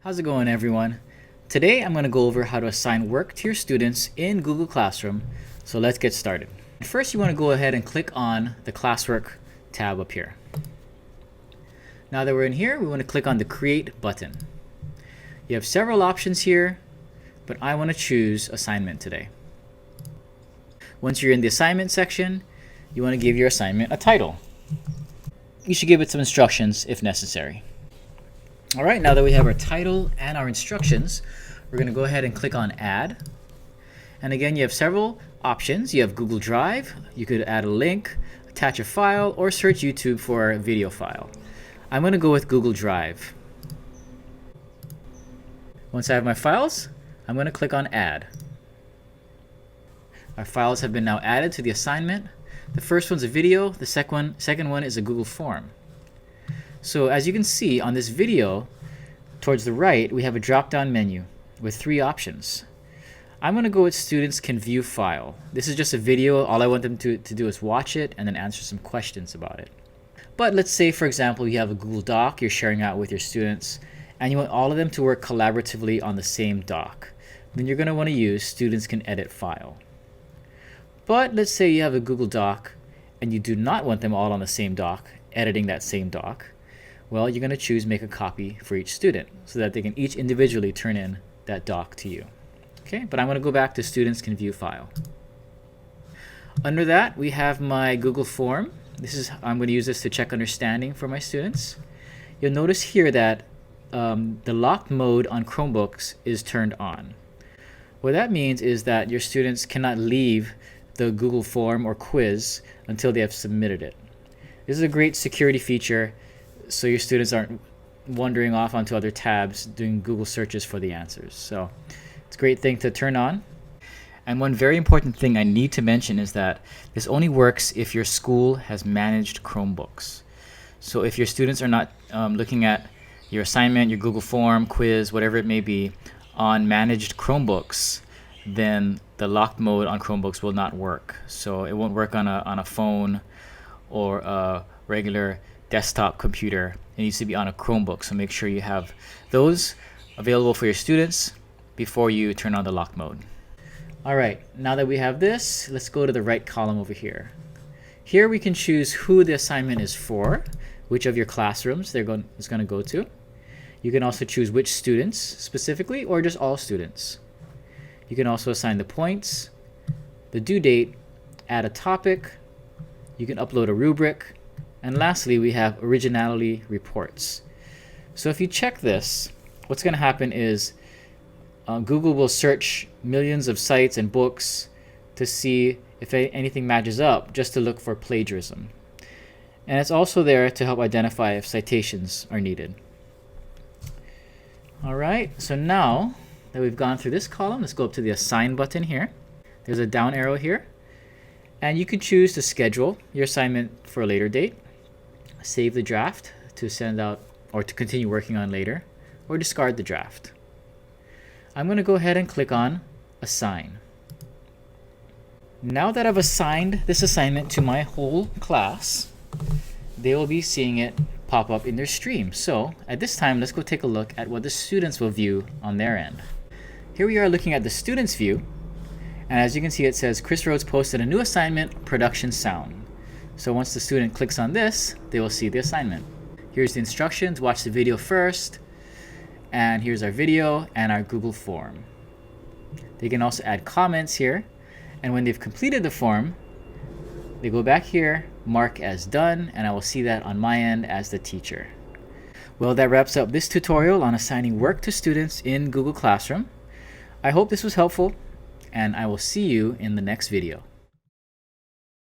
How's it going, everyone? Today I'm going to go over how to assign work to your students in Google Classroom. So let's get started. First, you want to go ahead and click on the classwork tab up here. Now that we're in here, we want to click on the Create button. You have several options here, but I want to choose assignment today. Once you're in the assignment section, you want to give your assignment a title. You should give it some instructions if necessary. All right, now that we have our title and our instructions, we're going to go ahead and click on Add. And again, you have several options. You have Google Drive. You could add a link, attach a file, or search YouTube for a video file. I'm going to go with Google Drive. Once I have my files, I'm going to click on Add. Our files have been now added to the assignment. The first one's a video. The second one is a Google form. So as you can see on this video, towards the right, we have a drop-down menu with 3 options. I'm going to go with Students Can View File. This is just a video. All I want them to do is watch it and then answer some questions about it. But let's say, for example, you have a Google Doc you're sharing out with your students, and you want all of them to work collaboratively on the same doc. Then you're going to want to use Students Can Edit File. But let's say you have a Google Doc and you do not want them all on the same doc, editing that same doc. Well, you're going to choose Make a Copy for each student so that they can each individually turn in that doc to you. Okay, but I'm going to go back to Students Can View File. Under that, we have my Google form. I'm going to use this to check understanding for my students. You'll notice here that the locked mode on Chromebooks is turned on. What that means is that your students cannot leave the Google form or quiz until they have submitted it. This is a great security feature so your students aren't wandering off onto other tabs doing Google searches for the answers. So it's a great thing to turn on. And one very important thing I need to mention is that this only works if your school has managed Chromebooks. So if your students are not looking at your assignment, your Google form, quiz, whatever it may be, on managed Chromebooks, then the locked mode on Chromebooks will not work. So it won't work on a phone or a regular desktop computer. It needs to be on a Chromebook, so make sure you have those available for your students before you turn on the lock mode. All right, now that we have this, let's go to the right column over here. Here we can choose who the assignment is for, which of your classrooms it's going to go to. You can also choose which students specifically, or just all students. You can also assign the points, the due date, add a topic. You can upload a rubric. And lastly, we have originality reports. So if you check this, what's going to happen is Google will search millions of sites and books to see if anything matches up, just to look for plagiarism. And it's also there to help identify if citations are needed. All right, so now that we've gone through this column, let's go up to the Assign button here. There's a down arrow here. And you can choose to schedule your assignment for a later date, save the draft to send out or to continue working on later, or discard the draft. I'm going to go ahead and click on Assign. Now that I've assigned this assignment to my whole class, they will be seeing it pop up in their stream. So at this time, let's go take a look at what the students will view on their end. Here we are looking at the students view. And as you can see, it says Chris Rhodes posted a new assignment, production sound. So once the student clicks on this, they will see the assignment. Here's the instructions. Watch the video first. And here's our video and our Google form. They can also add comments here. And when they've completed the form, they go back here, mark as done, and I will see that on my end as the teacher. Well, that wraps up this tutorial on assigning work to students in Google Classroom. I hope this was helpful, and I will see you in the next video.